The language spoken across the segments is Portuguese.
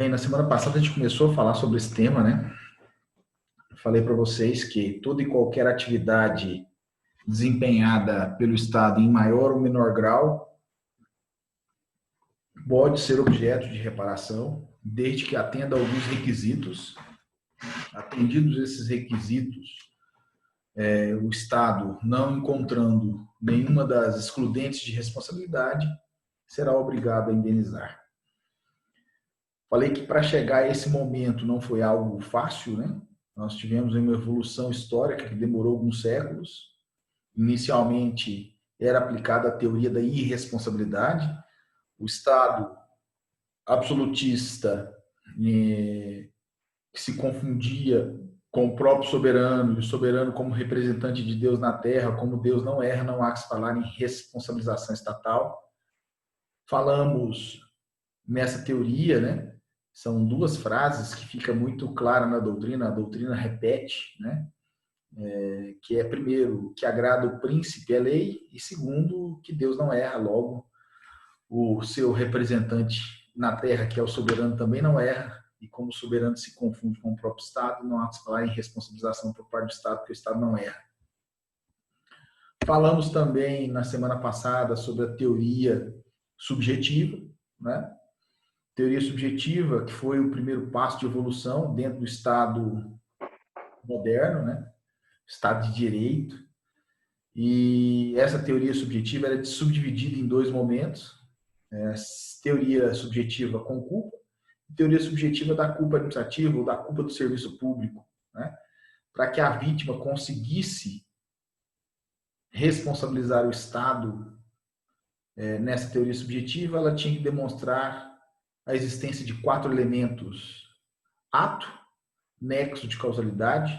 Bem, na semana passada a gente começou a falar sobre esse tema, né? Falei para vocês que toda e qualquer atividade desempenhada pelo Estado em maior ou menor grau pode ser objeto de reparação, desde que atenda a alguns requisitos. Atendidos esses requisitos, o Estado, não encontrando nenhuma das excludentes de responsabilidade, será obrigado a indenizar. Falei que para chegar a esse momento não foi algo fácil, né? Nós tivemos uma evolução histórica que demorou alguns séculos. Inicialmente era aplicada a teoria da irresponsabilidade. O Estado absolutista que se confundia com o próprio soberano, e o soberano como representante de Deus na terra, como Deus não erra, não há que se falar em responsabilização estatal. Falamos nessa teoria, né? São duas frases que fica muito clara na doutrina, a doutrina repete, né? Que é, primeiro, que agrada o príncipe é lei, e segundo, que Deus não erra, logo o seu representante na terra, que é o soberano, também não erra, e como o soberano se confunde com o próprio Estado, não há que falar em responsabilização por parte do Estado, porque o Estado não erra. Falamos também, na semana passada, sobre a teoria subjetiva, né? Teoria subjetiva, que foi o primeiro passo de evolução dentro do Estado moderno, né? Estado de Direito. E essa teoria subjetiva era subdividida em dois momentos: teoria subjetiva com culpa e teoria subjetiva da culpa administrativa ou da culpa do serviço público, né? Para que a vítima conseguisse responsabilizar o Estado nessa teoria subjetiva, ela tinha que demonstrar a existência de 4 elementos: ato, nexo de causalidade,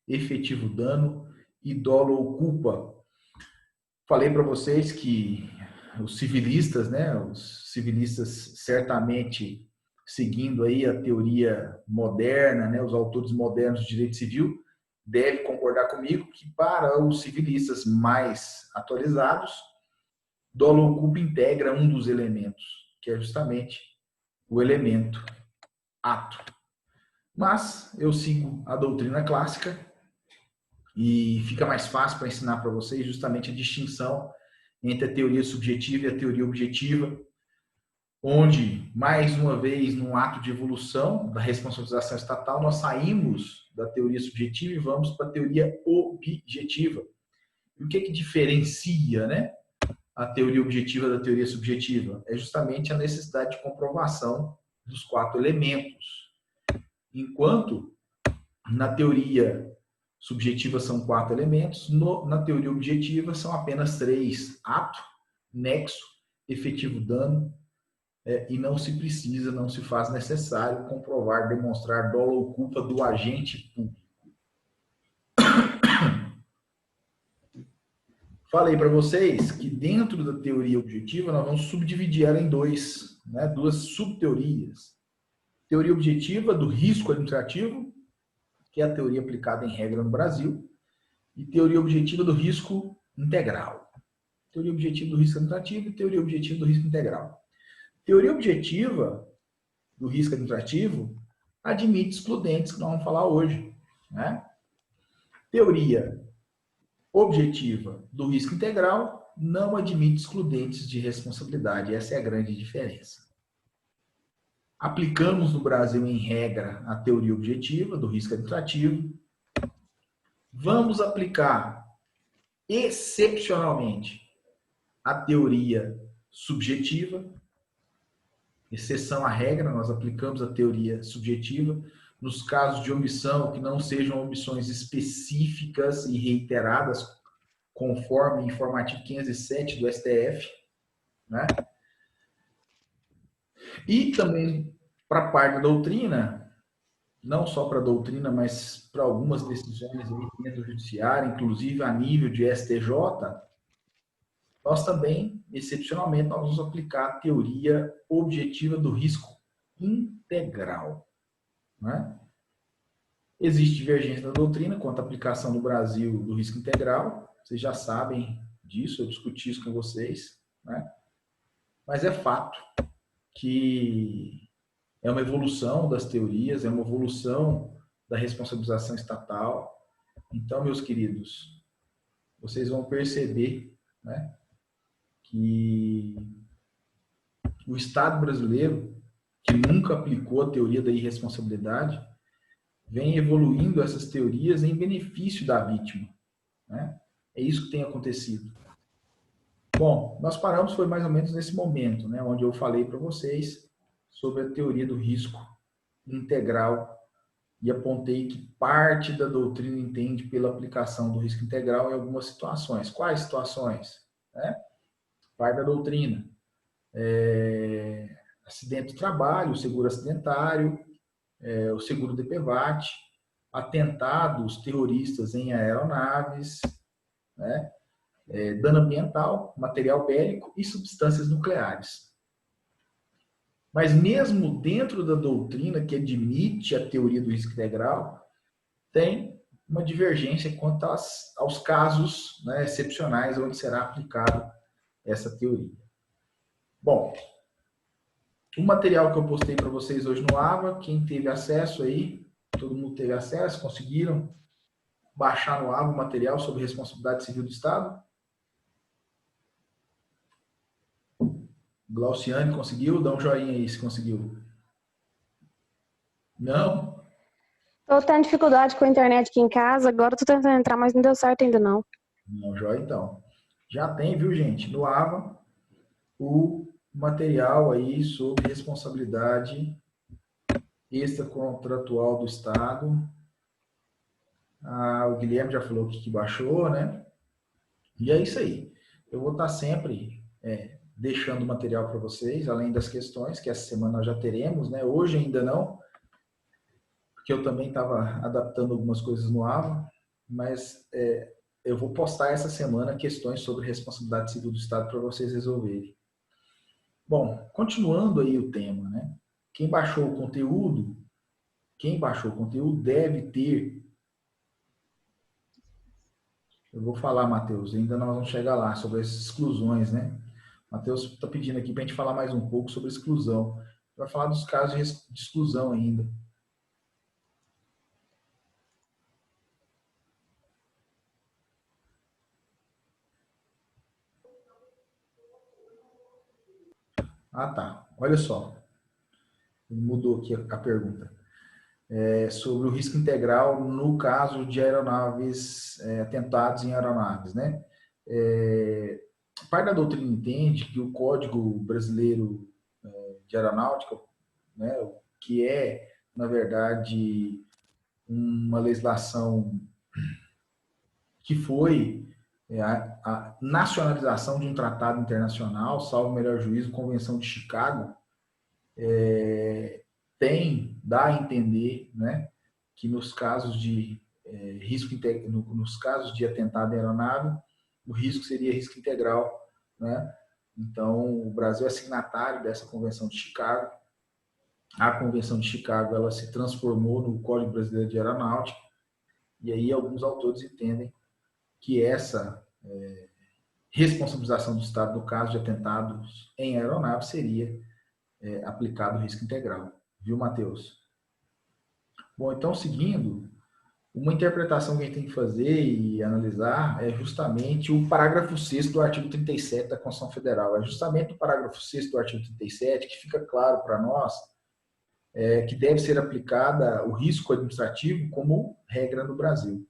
efetivo dano e dolo ou culpa. Falei para vocês que os civilistas, né, os civilistas certamente seguindo aí a teoria moderna, né, os autores modernos do direito civil, devem concordar comigo que para os civilistas mais atualizados, dolo ou culpa integra um dos elementos, que é justamente o elemento ato. Mas eu sigo a doutrina clássica e fica mais fácil para ensinar para vocês justamente a distinção entre a teoria subjetiva e a teoria objetiva, onde, mais uma vez, num ato de evolução da responsabilização estatal, nós saímos da teoria subjetiva e vamos para a teoria objetiva. E o que diferencia, né, a teoria objetiva da teoria subjetiva? É justamente a necessidade de comprovação dos 4 elementos. Enquanto na teoria subjetiva são 4 elementos, na teoria objetiva são apenas 3: ato, nexo, efetivo dano, e não se precisa, não se faz necessário comprovar, demonstrar dolo ou culpa do agente público. Falei para vocês que dentro da teoria objetiva nós vamos subdividir ela em duas subteorias. Teoria objetiva do risco administrativo, que é a teoria aplicada em regra no Brasil, e teoria objetiva do risco integral. Teoria objetiva do risco administrativo e teoria objetiva do risco integral. Teoria objetiva do risco administrativo admite excludentes, que nós vamos falar hoje, né? Teoria objetiva do risco integral não admite excludentes de responsabilidade. Essa é a grande diferença. Aplicamos no Brasil, em regra, a teoria objetiva do risco administrativo. Vamos aplicar, excepcionalmente, a teoria subjetiva. Exceção à regra, nós aplicamos a teoria subjetiva nos casos de omissão que não sejam omissões específicas e reiteradas, conforme informativo 507 do STF, né? E também para a parte da doutrina, não só para a doutrina, mas para algumas decisões dentro do judiciário, inclusive a nível de STJ, nós também, excepcionalmente, nós vamos aplicar a teoria objetiva do risco integral, né? Existe divergência da doutrina quanto à aplicação no Brasil do risco integral, vocês já sabem disso, eu discuti isso com vocês, né? Mas é fato que É uma evolução das teorias, é uma evolução da responsabilização estatal. Então, meus queridos, vocês vão perceber, né, que o Estado brasileiro, que nunca aplicou a teoria da irresponsabilidade, vem evoluindo essas teorias em benefício da vítima, né? É isso que tem acontecido. Bom, nós paramos foi mais ou menos nesse momento, né, onde eu falei para vocês sobre a teoria do risco integral e apontei que parte da doutrina entende pela aplicação do risco integral em algumas situações. Quais situações? Né? Parte da doutrina. Acidente do trabalho, o seguro acidentário, o seguro DPVAT, atentados terroristas em aeronaves, né? Dano ambiental, material bélico e substâncias nucleares. Mas mesmo dentro da doutrina que admite a teoria do risco integral, tem uma divergência quanto aos casos, né, excepcionais onde será aplicado essa teoria. Bom, o material que eu postei para vocês hoje no AVA, quem teve acesso aí, todo mundo teve acesso, conseguiram baixar no AVA o material sobre responsabilidade civil do Estado? Glauciane conseguiu? Dá um joinha aí se conseguiu. Não? Tô tendo dificuldade com a internet aqui em casa, agora tô tentando entrar, mas não deu certo ainda não. Não, joia então. Já tem, viu, gente, no AVA, o material aí sobre responsabilidade extracontratual do Estado. O Guilherme já falou que baixou, né? E é isso aí. Eu vou estar sempre deixando material para vocês, além das questões que essa semana nós já teremos, né? Hoje ainda não, porque eu também estava adaptando algumas coisas no AVA, mas eu vou postar essa semana questões sobre responsabilidade civil do Estado para vocês resolverem. Bom, continuando aí o tema, né? Quem baixou o conteúdo deve ter. Eu vou falar, Matheus, ainda nós vamos chegar lá, sobre as exclusões, né? Matheus está pedindo aqui para a gente falar mais um pouco sobre exclusão. Vai falar dos casos de exclusão ainda. Ah, tá. Olha só. Mudou aqui a pergunta. Sobre o risco integral no caso de aeronaves, atentados em aeronaves, né? Parte da doutrina entende que o Código Brasileiro de Aeronáutica, né, que é, na verdade, uma legislação que foi a nacionalização de um tratado internacional, salvo o melhor juízo, Convenção de Chicago, dá a entender, né, que nos casos de nos casos de atentado em aeronave, o risco seria risco integral, né? Então, o Brasil é signatário dessa Convenção de Chicago. A Convenção de Chicago, ela se transformou no Código Brasileiro de Aeronáutica, e aí alguns autores entendem que essa responsabilização do Estado no caso de atentados em aeronave seria aplicado o risco integral. Viu, Matheus? Bom, então, seguindo, uma interpretação que a gente tem que fazer e analisar é justamente o parágrafo 6º do artigo 37 da Constituição Federal. É justamente o parágrafo 6º do artigo 37 que fica claro para nós que deve ser aplicada o risco administrativo como regra no Brasil.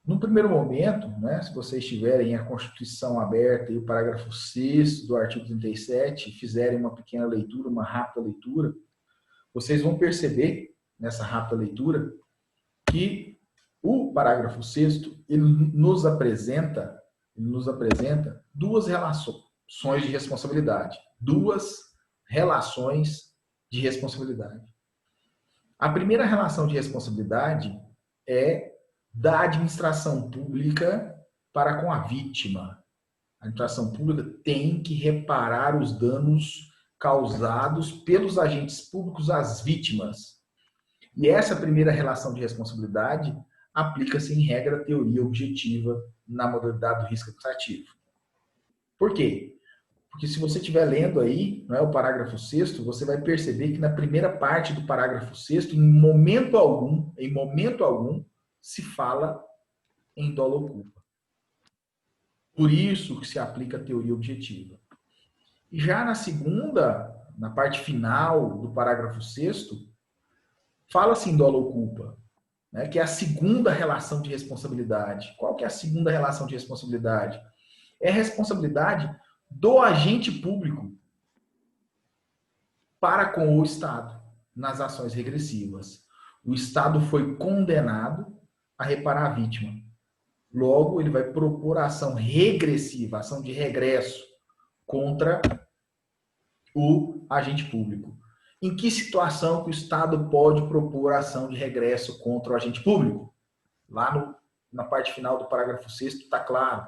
No primeiro momento, né, se vocês tiverem a Constituição aberta e o parágrafo 6º do artigo 37 e fizerem uma pequena leitura, uma rápida leitura, vocês vão perceber, nessa rápida leitura, que o parágrafo 6º ele nos apresenta duas relações de responsabilidade. Duas relações de responsabilidade. A primeira relação de responsabilidade é da administração pública para com a vítima. A administração pública tem que reparar os danos causados pelos agentes públicos às vítimas. E essa primeira relação de responsabilidade aplica-se em regra à teoria objetiva na modalidade do risco administrativo. Por quê? Porque se você estiver lendo aí, não é, o parágrafo 6º, você vai perceber que na primeira parte do parágrafo 6º, em momento algum, se fala em dolo ou culpa. Por isso que se aplica a teoria objetiva. E já na parte final do parágrafo 6º, fala-se em dolo ou culpa, né, que é a segunda relação de responsabilidade. Qual que é a segunda relação de responsabilidade? É a responsabilidade do agente público para com o Estado nas ações regressivas. O Estado foi condenado a reparar a vítima. Logo, ele vai propor a ação regressiva, ação de regresso contra o agente público. Em que situação que o Estado pode propor a ação de regresso contra o agente público? Lá na parte final do parágrafo 6º está claro.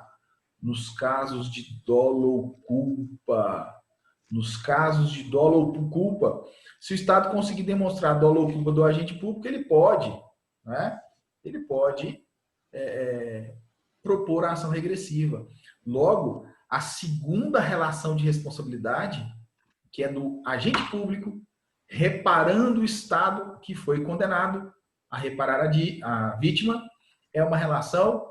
Nos casos de dolo ou culpa. Nos casos de dolo ou culpa, se o Estado conseguir demonstrar dolo ou culpa do agente público, ele pode, né? Ele pode propor a ação regressiva. Logo, a segunda relação de responsabilidade, que é do agente público, reparando o Estado que foi condenado a reparar a vítima, é uma relação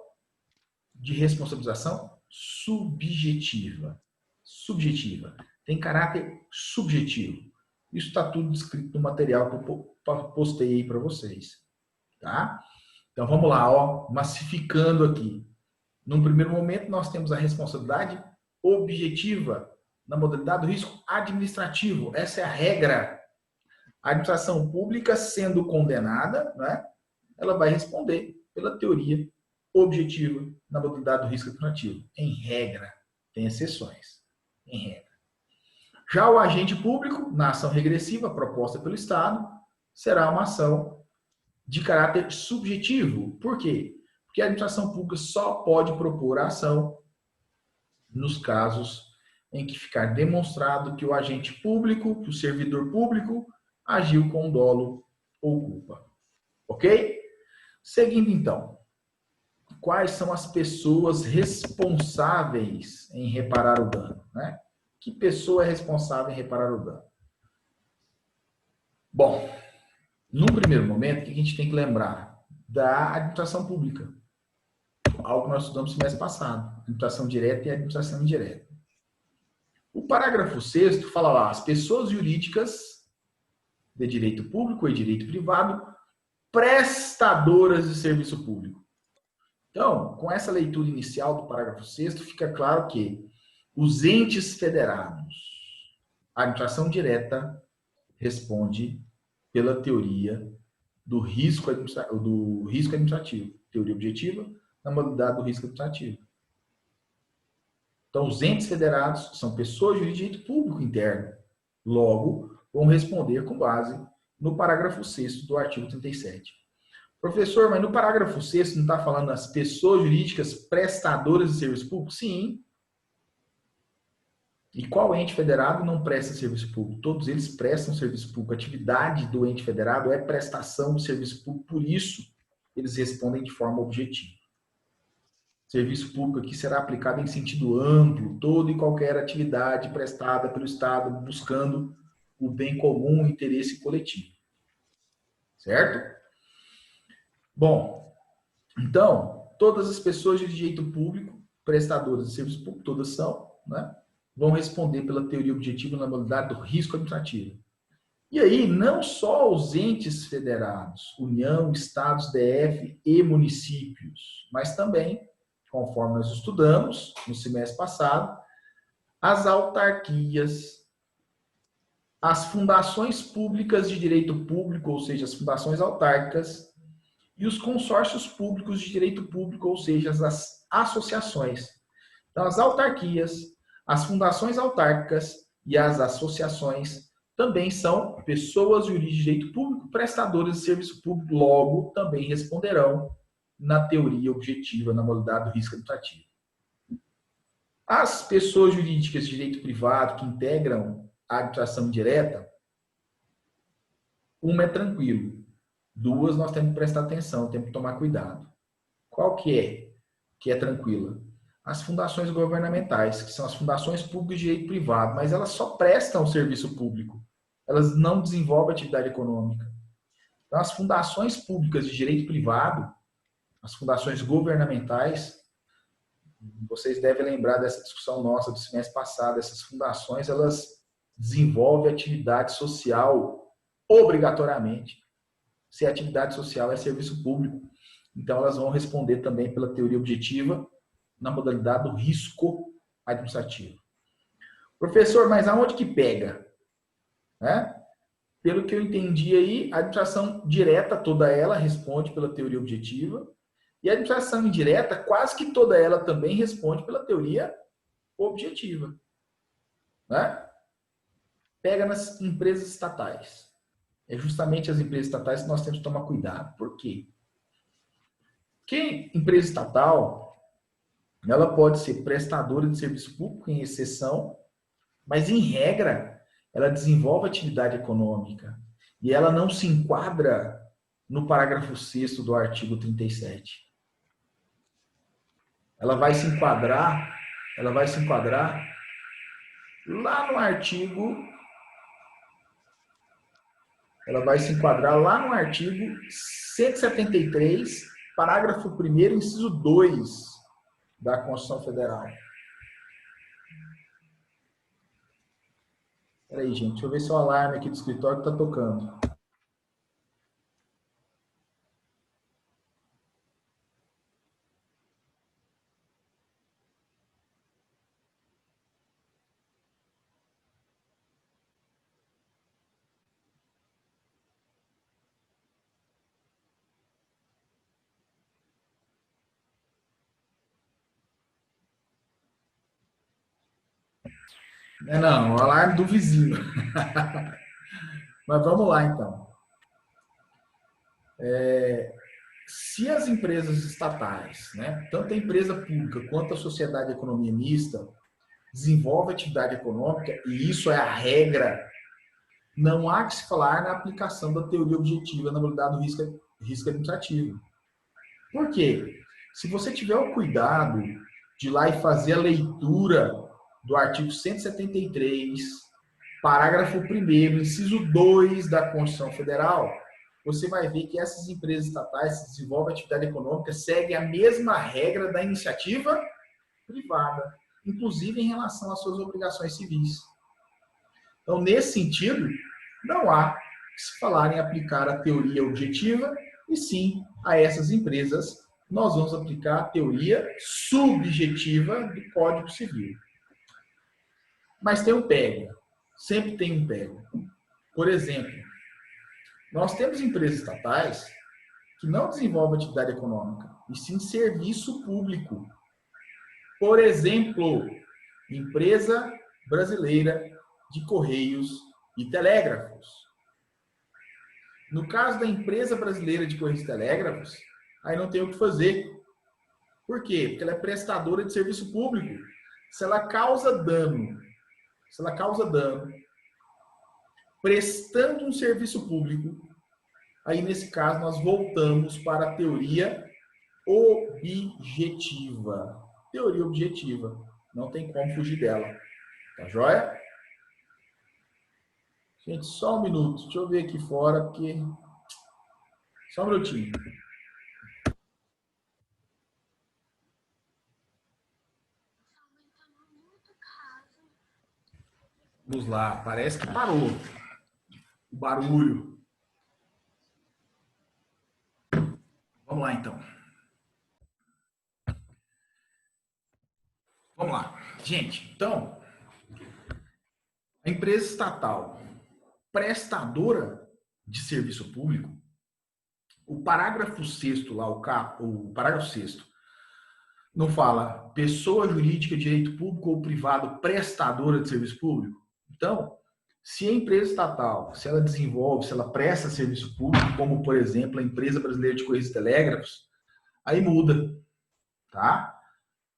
de responsabilização subjetiva. Subjetiva. Tem caráter subjetivo. Isso está tudo descrito no material que eu postei aí para vocês. Tá? Então vamos lá, ó, massificando aqui. Num primeiro momento, nós temos a responsabilidade objetiva na modalidade do risco administrativo. Essa é a regra. A administração pública, sendo condenada, né, ela vai responder pela teoria objetiva na modalidade do risco administrativo. Em regra. Tem exceções. Em regra. Já o agente público, na ação regressiva proposta pelo Estado, será uma ação de caráter subjetivo. Por quê? Porque a administração pública só pode propor a ação nos casos em que ficar demonstrado que o agente público, que o servidor público, agiu com dolo ou culpa. Ok? Seguindo então, quais são as pessoas responsáveis em reparar o dano, né? Que pessoa é responsável em reparar o dano? Bom, num primeiro momento, o que a gente tem que lembrar? Da administração pública. Algo que nós estudamos no semestre passado. Administração direta e administração indireta. O parágrafo 6º fala lá, as pessoas jurídicas de direito público e direito privado prestadoras de serviço público. Então, com essa leitura inicial do parágrafo 6º, fica claro que os entes federados, a administração direta responde pela teoria do risco administrativo, teoria objetiva, na modalidade do risco administrativo. Então, os entes federados são pessoas de direito público interno. Logo, vão responder com base no parágrafo 6º do artigo 37. Professor, mas no parágrafo 6º não está falando das pessoas jurídicas prestadoras de serviço público? Sim. E qual ente federado não presta serviço público? Todos eles prestam serviço público. A atividade do ente federado é prestação de serviço público, por isso eles respondem de forma objetiva. Serviço público aqui será aplicado em sentido amplo, toda e qualquer atividade prestada pelo Estado buscando o bem comum, o interesse coletivo. Certo? Bom, então, todas as pessoas de direito público, prestadoras de serviço público, todas são, né, vão responder pela teoria objetiva na modalidade do risco administrativo. E aí, não só os entes federados, União, Estados, DF e municípios, mas também, conforme nós estudamos no semestre passado, as autarquias, as fundações públicas de direito público, ou seja, as fundações autárquicas, e os consórcios públicos de direito público, ou seja, as associações. Então, as autarquias, as fundações autárquicas e as associações também são pessoas jurídicas de direito público, prestadoras de serviço público, logo também responderão na teoria objetiva, na modalidade do risco administrativo. As pessoas jurídicas de direito privado que integram a administração indireta, uma é tranquilo, duas nós temos que prestar atenção, temos que tomar cuidado. Qual que é tranquila? as fundações governamentais, que são as fundações públicas de direito privado, mas elas só prestam serviço público. Elas não desenvolvem atividade econômica. Então, as fundações públicas de direito privado, as fundações governamentais, vocês devem lembrar dessa discussão nossa do semestre passado. Essas fundações, elas desenvolvem atividade social obrigatoriamente. Se a atividade social é serviço público, então elas vão responder também pela teoria objetiva na modalidade do risco administrativo. Professor, mas aonde que pega? Né? Pelo que eu entendi aí, a administração direta, toda ela, responde pela teoria objetiva, e a administração indireta, quase que toda ela também responde pela teoria objetiva. Né? Pega nas empresas estatais. É justamente as empresas estatais que nós temos que tomar cuidado. Por quê? Porque empresa estatal, ela pode ser prestadora de serviço público, em exceção, mas, em regra, ela desenvolve atividade econômica e ela não se enquadra no parágrafo 6º do artigo 37. Ela vai se enquadrar lá no artigo 173, parágrafo 1º, inciso 2 da Constituição Federal. Espera aí, gente. Deixa eu ver se o alarme aqui do escritório está tocando. Não, o alarme do vizinho. Mas vamos lá, então. Se as empresas estatais, né, tanto a empresa pública quanto a sociedade de economia mista, desenvolve atividade econômica, e isso é a regra, não há que se falar na aplicação da teoria objetiva na modalidade do risco administrativo. Por quê? Se você tiver o cuidado de ir lá e fazer a leitura do artigo 173, parágrafo 1º, inciso 2 da Constituição Federal, você vai ver que essas empresas estatais que desenvolvem atividade econômica seguem a mesma regra da iniciativa privada, inclusive em relação às suas obrigações civis. Então, nesse sentido, não há que se falar em aplicar a teoria objetiva, e sim, a essas empresas, nós vamos aplicar a teoria subjetiva do Código Civil. Mas tem um pega, sempre tem um pega. Por exemplo, nós temos empresas estatais que não desenvolvem atividade econômica, e sim serviço público. Por exemplo, Empresa Brasileira de Correios e Telégrafos. No caso da Empresa Brasileira de Correios e Telégrafos, aí não tem o que fazer. Por quê? Porque ela é prestadora de serviço público. Se ela causa dano prestando um serviço público, aí nesse caso nós voltamos para a teoria objetiva. Teoria objetiva. Não tem como fugir dela. Tá joia? Gente, só um minuto. Deixa eu ver aqui fora, porque... Só um minutinho. Vamos lá. Parece que parou o barulho. Vamos lá, então. Vamos lá. Gente, então, a empresa estatal prestadora de serviço público, o parágrafo 6º lá, o parágrafo 6º, não fala pessoa jurídica de direito público ou privado prestadora de serviço público? Então, se a empresa estatal, se ela desenvolve, se ela presta serviço público, como, por exemplo, a Empresa Brasileira de Correios e Telégrafos, aí muda, tá?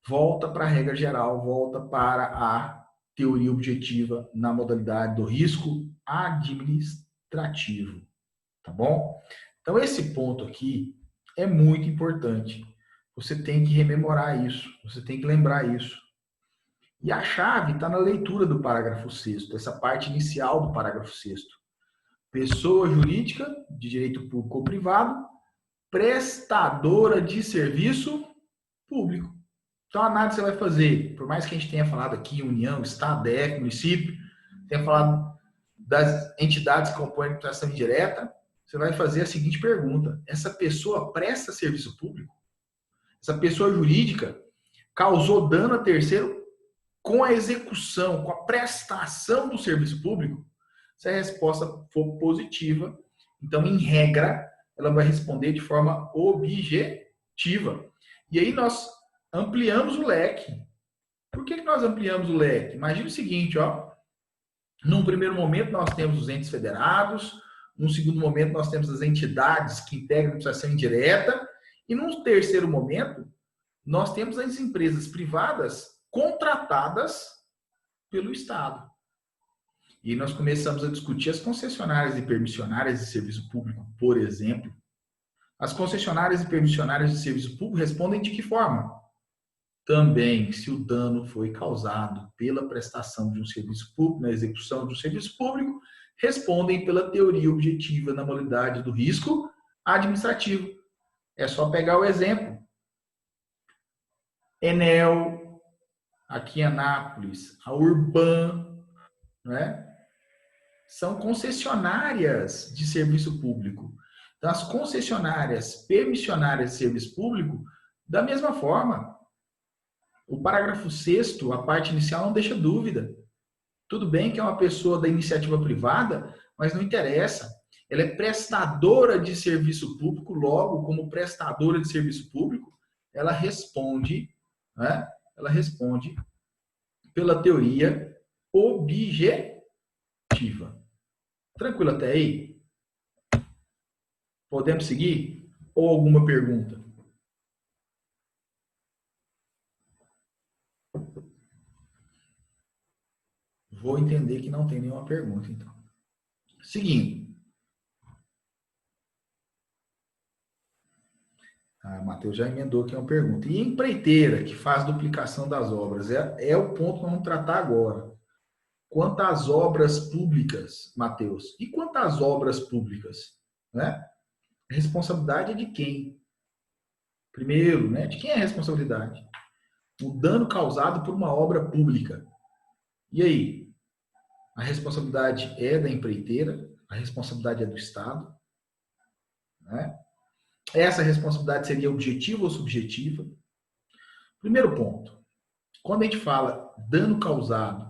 Volta para a regra geral, volta para a teoria objetiva na modalidade do risco administrativo, tá bom? Então, esse ponto aqui é muito importante. você tem que rememorar isso, você tem que lembrar isso. E a chave está na leitura do parágrafo 6º, essa parte inicial do parágrafo 6º. Pessoa jurídica, de direito público ou privado, prestadora de serviço público. Então, a análise você vai fazer, por mais que a gente tenha falado aqui, União, Estado, DF, município, tenha falado das entidades que compõem a administração indireta, você vai fazer a seguinte pergunta: essa pessoa presta serviço público? Essa pessoa jurídica causou dano a terceiro com a execução, com a prestação do serviço público? Se a resposta for positiva, então, em regra, ela vai responder de forma objetiva. E aí nós ampliamos o leque. Por que nós ampliamos o leque? Imagina o seguinte, ó. Num primeiro momento, nós temos os entes federados. Num segundo momento, nós temos as entidades que integram a administração indireta. E num terceiro momento, nós temos as empresas privadas contratadas pelo Estado. E nós começamos a discutir as concessionárias e permissionárias de serviço público, por exemplo. As concessionárias e permissionárias de serviço público respondem de que forma? Também, se o dano foi causado pela prestação de um serviço público, na execução de um serviço público, respondem pela teoria objetiva na modalidade do risco administrativo. É só pegar o exemplo. Enel, aqui em Anápolis, a Urban, né? São concessionárias de serviço público. Então, as concessionárias permissionárias de serviço público, da mesma forma, o parágrafo 6º, a parte inicial, não deixa dúvida. Tudo bem que é uma pessoa da iniciativa privada, mas não interessa. Ela é prestadora de serviço público, logo, como prestadora de serviço público, ela responde, né? Ela responde pela teoria objetiva. Tranquilo até aí? Podemos seguir? Ou alguma pergunta? Vou entender que não tem nenhuma pergunta, então. Seguindo. Matheus já emendou aqui uma pergunta. E empreiteira, que faz duplicação das obras? É o ponto que nós vamos tratar agora. Quanto às obras públicas, Matheus? E quanto às obras públicas? Né? A responsabilidade é de quem? Primeiro, né? De quem é a responsabilidade? O dano causado por uma obra pública. E aí? A responsabilidade é da empreiteira? A responsabilidade é do Estado? Né? Essa responsabilidade seria objetiva ou subjetiva? Primeiro ponto. Quando a gente fala dano causado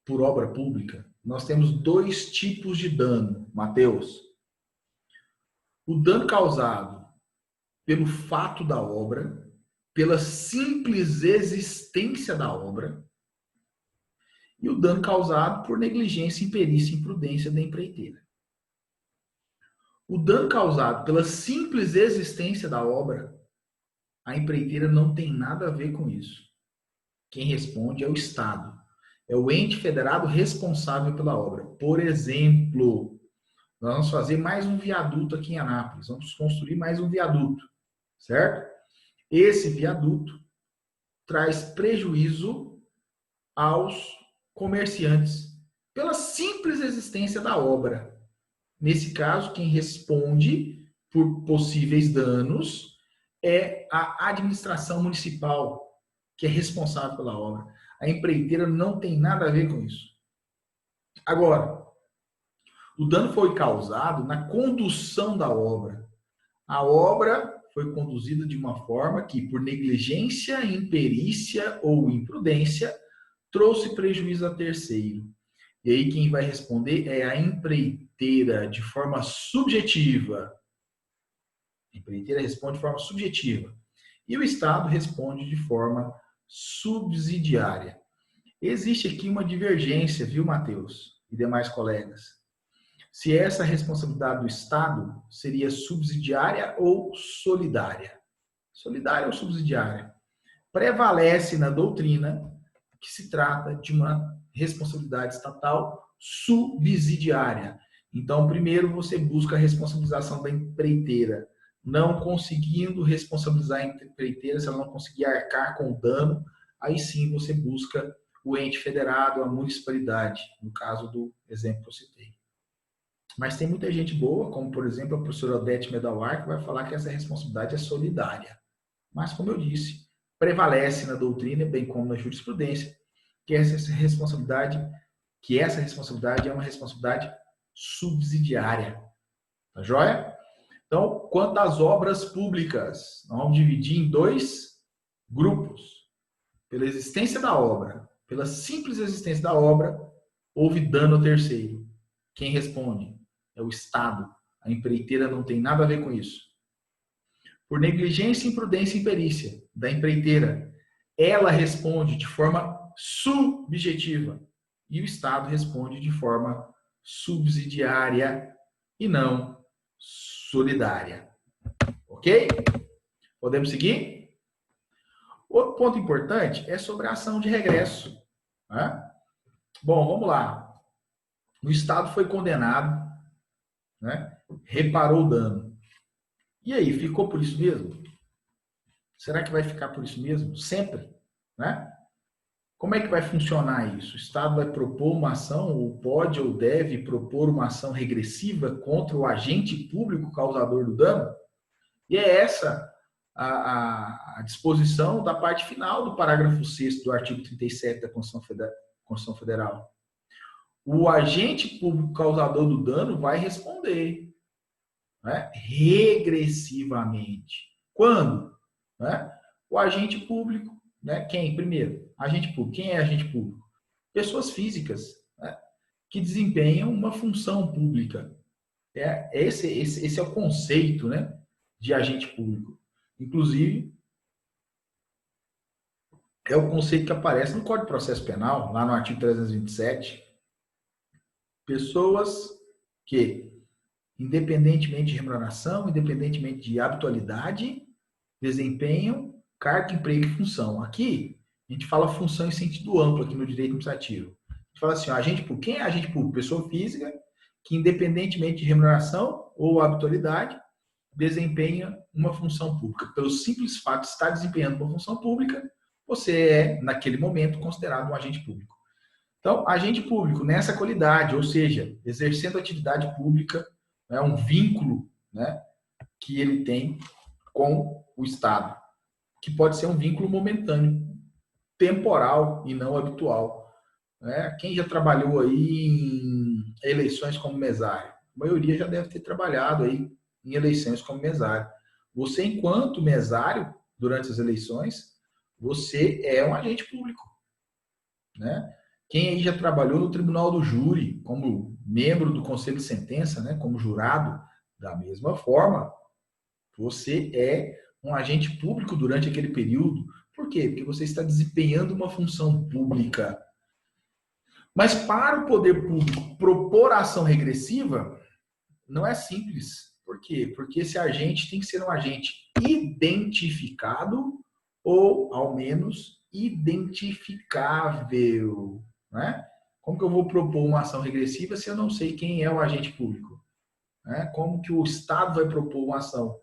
por obra pública, nós temos dois tipos de dano, Matheus. O dano causado pelo fato da obra, pela simples existência da obra, e o dano causado por negligência, imperícia e imprudência da empreiteira. O dano causado pela simples existência da obra, a empreiteira não tem nada a ver com isso. Quem responde é o Estado. É o ente federado responsável pela obra. Por exemplo, nós vamos fazer mais um viaduto aqui em Anápolis. Vamos construir mais um viaduto, certo? Esse viaduto traz prejuízo aos comerciantes pela simples existência da obra. Nesse caso, quem responde por possíveis danos é a administração municipal, que é responsável pela obra. A empreiteira não tem nada a ver com isso. Agora, o dano foi causado na condução da obra. A obra foi conduzida de uma forma que, por negligência, imperícia ou imprudência, trouxe prejuízo a terceiro. E aí quem vai responder é a empreiteira, de forma subjetiva. A empreiteira responde de forma subjetiva. E o Estado responde de forma subsidiária. Existe aqui uma divergência, viu, Matheus e demais colegas? Se essa responsabilidade do Estado seria subsidiária ou solidária. Solidária ou subsidiária. Prevalece na doutrina que se trata de uma responsabilidade estatal subsidiária. Então, primeiro você busca a responsabilização da empreiteira não conseguindo responsabilizar a empreiteira, se ela não conseguir arcar com o dano, aí sim você busca o ente federado, a municipalidade, no caso do exemplo que eu citei. Mas tem muita gente boa, como por exemplo a professora Odete Medawar, que vai falar que essa responsabilidade é solidária. Mas, como eu disse, prevalece na doutrina, bem como na jurisprudência, que essa responsabilidade é uma responsabilidade subsidiária. Tá joia? Então, quanto às obras públicas, nós vamos dividir em dois grupos. Pela existência da obra, pela simples existência da obra, houve dano ao terceiro. Quem responde? É o Estado. A empreiteira não tem nada a ver com isso. Por negligência, imprudência e imperícia da empreiteira, ela responde de forma subjetiva e o Estado responde de forma subsidiária e não solidária. Ok? Podemos seguir? Outro ponto importante é sobre a ação de regresso. Né? Bom, vamos lá. O Estado foi condenado, né? Reparou o dano. E aí, ficou por isso mesmo? Será que vai ficar por isso mesmo? Sempre? Né? Como é que vai funcionar isso? O Estado vai propor uma ação, ou pode ou deve propor uma ação regressiva contra o agente público causador do dano? E é essa a disposição da parte final do parágrafo 6º do artigo 37 da Constituição Federal. O agente público causador do dano vai responder, né, regressivamente. Quando? Né? O agente público, né, quem? Primeiro, agente público. Quem é agente público? Pessoas físicas, né, que desempenham uma função pública. Esse é o conceito, né, de agente público. Inclusive, é o conceito que aparece no Código de Processo Penal, lá no artigo 327. Pessoas que, independentemente de remuneração, independentemente de habitualidade, desempenham cargo, emprego e função. Aqui, a gente fala função em sentido amplo aqui no direito administrativo. A gente fala assim, ó, agente público. Quem é agente público? Pessoa física que, independentemente de remuneração ou habitualidade, desempenha uma função pública. Pelo simples fato de estar desempenhando uma função pública, você é, naquele momento, considerado um agente público. Então, agente público nessa qualidade, ou seja, exercendo atividade pública, é um vínculo, né, que ele tem com o Estado, que pode ser um vínculo momentâneo, temporal e não habitual. Né? Quem já trabalhou aí em eleições como mesário? A maioria já deve ter trabalhado aí em eleições como mesário. Você, enquanto mesário, durante as eleições, você é um agente público. Né? Quem aí já trabalhou no tribunal do júri, como membro do conselho de sentença, né, como jurado, da mesma forma, você é um agente público durante aquele período. Por quê? Porque você está desempenhando uma função pública. Mas para o poder público propor a ação regressiva, não é simples. Por quê? Porque esse agente tem que ser um agente identificado ou, ao menos, identificável. Né? Como que eu vou propor uma ação regressiva se eu não sei quem é o agente público? Né? Como que o Estado vai propor uma ação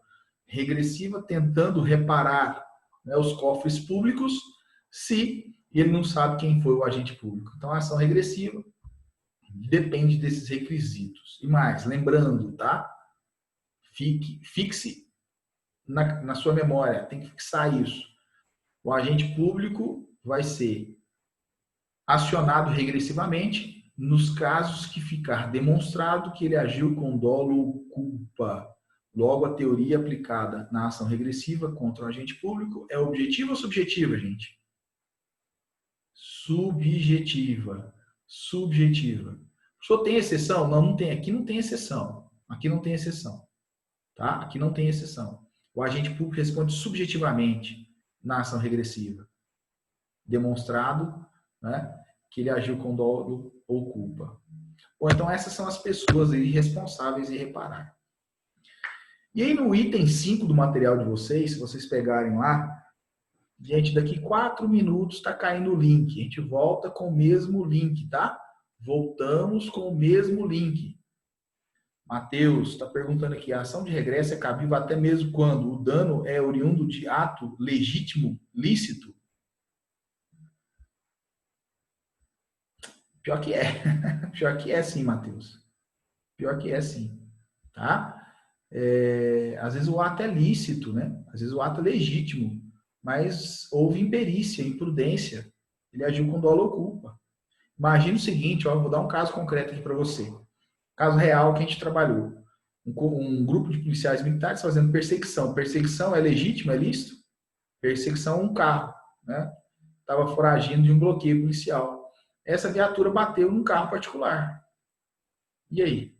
regressiva tentando reparar, né, os cofres públicos se ele não sabe quem foi o agente público? Então, a ação regressiva depende desses requisitos. E mais, lembrando, tá? Fixe na sua memória, tem que fixar isso. O agente público vai ser acionado regressivamente nos casos que ficar demonstrado que ele agiu com dolo ou culpa. Logo, a teoria aplicada na ação regressiva contra o agente público é objetiva ou subjetiva, gente? Subjetiva. Subjetiva. O senhor tem exceção? Não, não tem. Aqui não tem exceção. Aqui não tem exceção. Tá? Aqui não tem exceção. O agente público responde subjetivamente na ação regressiva. Demonstrado, né, que ele agiu com dolo ou culpa. Ou então essas são as pessoas aí responsáveis em reparar. E aí no item 5 do material de vocês, se vocês pegarem lá, gente, daqui 4 minutos está caindo o link. A gente volta com o mesmo link, tá? Voltamos com o mesmo link. Matheus está perguntando aqui, a ação de regresso é cabível até mesmo quando o dano é oriundo de ato legítimo, lícito? Pior que é. Pior que é sim, Matheus. Pior que é sim. Tá? Às vezes o ato é lícito, né? Às vezes o ato é legítimo, mas houve imperícia, imprudência. Ele agiu com dolo ou culpa. Imagina o seguinte, ó, eu vou dar um caso concreto aqui para você. Caso real que a gente trabalhou. Um grupo de policiais militares fazendo perseguição. Perseguição é legítima, é lícito? Perseguição a um carro, né? Estava foragindo de um bloqueio policial. Essa viatura bateu num carro particular. E aí?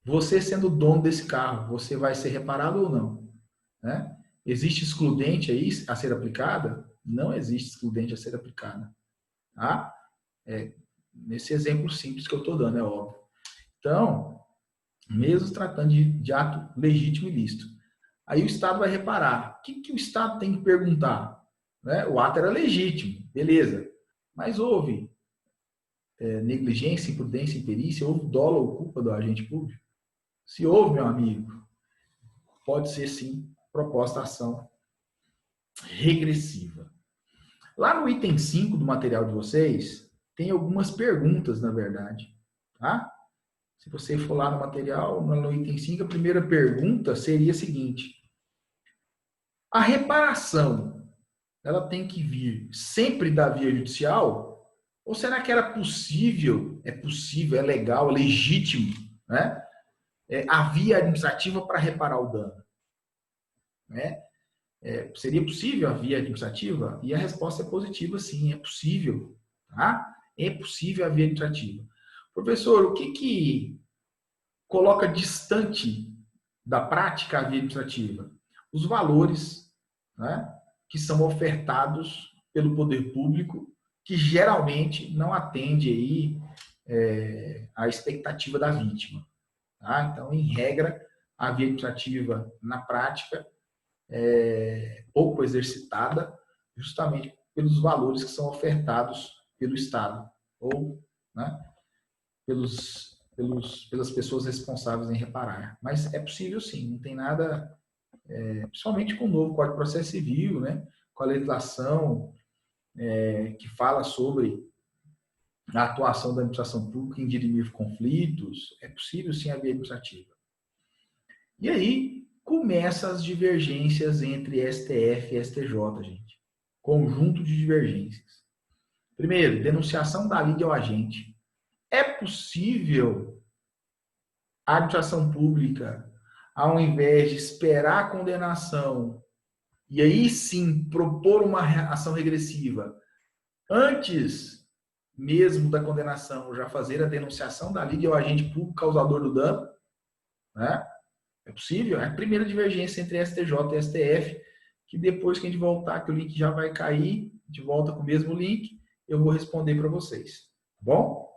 Você sendo dono desse carro, você vai ser reparado ou não? Né? Existe excludente aí a ser aplicada? Não existe excludente a ser aplicada. Tá? Nesse exemplo simples que eu estou dando, é óbvio. Então, mesmo tratando de ato legítimo e lícito, aí o Estado vai reparar. O que o Estado tem que perguntar? Né? O ato era legítimo, beleza. Mas houve negligência, imprudência, imperícia, houve dolo ou culpa do agente público? Se houve, meu amigo, pode ser sim proposta ação regressiva. Lá no item 5 do material de vocês, tem algumas perguntas, na verdade. Tá? Se você for lá no material, no item 5, a primeira pergunta seria a seguinte: a reparação, ela tem que vir sempre da via judicial? Ou será que era possível, é legal, é legítimo, né? A via administrativa para reparar o dano? Né? Seria possível a via administrativa? E a resposta é positiva, sim, é possível. Tá? É possível a via administrativa. Professor, o que coloca distante da prática a via administrativa? Os valores, né, que são ofertados pelo poder público, que geralmente não atende aí, a expectativa da vítima. Tá? Então, em regra, a via administrativa, na prática, é pouco exercitada, justamente pelos valores que são ofertados pelo Estado ou, né, pelas pessoas responsáveis em reparar. Mas é possível sim, não tem nada, principalmente com o novo Código de Processo Civil, né, com a legislação que fala sobre a atuação da administração pública em dirimir conflitos, é possível sim a via administrativa. E aí começam as divergências entre STF e STJ, gente. Conjunto de divergências. Primeiro, denunciação da lide ao agente. É possível a administração pública, ao invés de esperar a condenação e aí sim propor uma ação regressiva, antes mesmo da condenação, já fazer a denunciação da lide ao agente público causador do dano? Né? É possível? É a primeira divergência entre STJ e STF, que depois que a gente voltar, que o link já vai cair, a gente volta com o mesmo link, eu vou responder para vocês. Tá bom?